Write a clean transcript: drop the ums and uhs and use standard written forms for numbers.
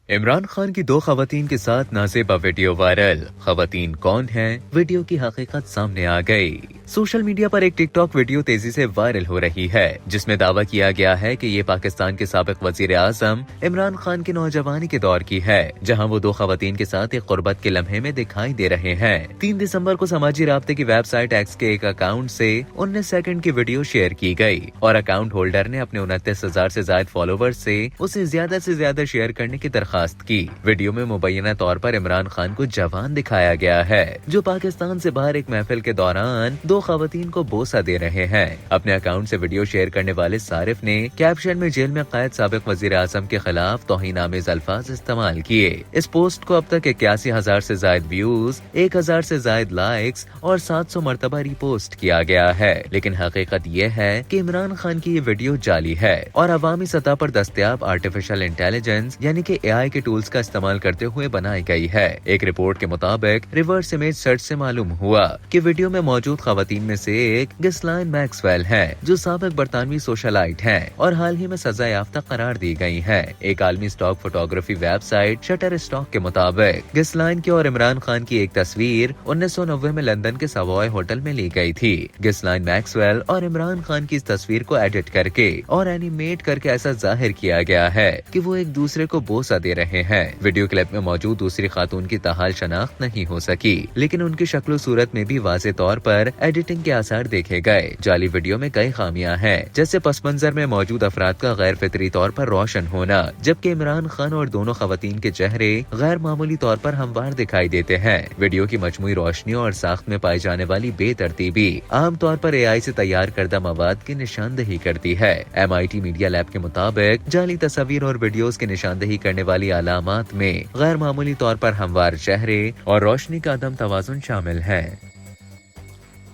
عمران خان کی دو خواتین کے ساتھ نازیبا ویڈیو وائرل۔ خواتین کون ہیں؟ ویڈیو کی حقیقت سامنے آ گئی۔ سوشل میڈیا پر ایک ٹک ٹاک ویڈیو تیزی سے وائرل ہو رہی ہے جس میں دعویٰ کیا گیا ہے کہ یہ پاکستان کے سابق وزیر اعظم عمران خان کے نوجوانی کے دور کی ہے، جہاں وہ دو خواتین کے ساتھ ایک قربت کے لمحے میں دکھائی دے رہے ہیں۔ 3 دسمبر کو سماجی رابطے کی ویب سائٹ ایکس کے ایک اکاؤنٹ سے 19 سیکنڈ کی ویڈیو شیئر کی گئی اور اکاؤنٹ ہولڈر نے اپنے 29,000 سے زائد فالوورز سے اسے زیادہ سے زیادہ شیئر کرنے کی درخواست کی۔ ویڈیو میں مبینہ طور پر عمران خان کو جوان دکھایا گیا ہے جو پاکستان سے باہر ایک محفل کے دوران دو خواتین کو بوسہ دے رہے ہیں۔ اپنے اکاؤنٹ سے ویڈیو شیئر کرنے والے صارف نے کیپشن میں جیل میں قید سابق وزیر اعظم کے خلاف توہین آمیز الفاظ استعمال کیے۔ اس پوسٹ کو اب تک 81,000 سے زائد ویوز، 1,000 سے زائد لائکس اور 700 مرتبہ ری پوسٹ کیا گیا ہے، لیکن حقیقت یہ ہے کہ عمران خان کی یہ ویڈیو جعلی ہے اور عوامی سطح پر دستیاب آرٹیفیشل انٹیلیجنس یعنی کہ اے آئی کے ٹولز کا استعمال کرتے ہوئے بنائی گئی ہے۔ ایک رپورٹ کے مطابق ریورس امیج سرچ سے معلوم ہوا کہ ویڈیو میں موجود خواتین میں سے ایک گھسلائن میکسویل ہے جو سابق برطانوی سوشلائٹ ہیں اور حال ہی میں سزا یافتہ قرار دی گئی ہیں۔ ایک عالمی stock photography website Shutterstock کے مطابق گھسلائن کی اور عمران خان کی ایک تصویر 1990 میں لندن کے سوائے ہوٹل میں لی گئی تھی۔ گھسلائن میکسویل اور عمران خان کی اس تصویر کو ایڈٹ کر کے اور اینیمیٹ کر کے ایسا ظاہر کیا گیا ہے کہ وہ ایک دوسرے کو بوسہ دے رہے ہیں۔ ویڈیو کلپ میں موجود دوسری خاتون کی تاحال شناخت نہیں ہو سکی، لیکن ان کی شکل و صورت میں بھی واضح طور پر ایڈیٹنگ کے آثار دیکھے گئے۔ جعلی ویڈیو میں کئی خامیاں ہیں، جیسے پس منظر میں موجود افراد کا غیر فطری طور پر روشن ہونا، جبکہ عمران خان اور دونوں خواتین کے چہرے غیر معمولی طور پر ہموار دکھائی دیتے ہیں۔ ویڈیو کی مجموعی روشنی اور ساخت میں پائی جانے والی بے ترتیبی عام طور پر اے آئی سے تیار کردہ مواد کی نشاندہی کرتی ہے۔ MIT میڈیا لیب کے مطابق جعلی تصاویر اور ویڈیوز کی نشاندہی کرنے والی علامات میں غیر معمولی طور پر ہموار چہرے اور روشنی کا عدم توازن شامل ہے۔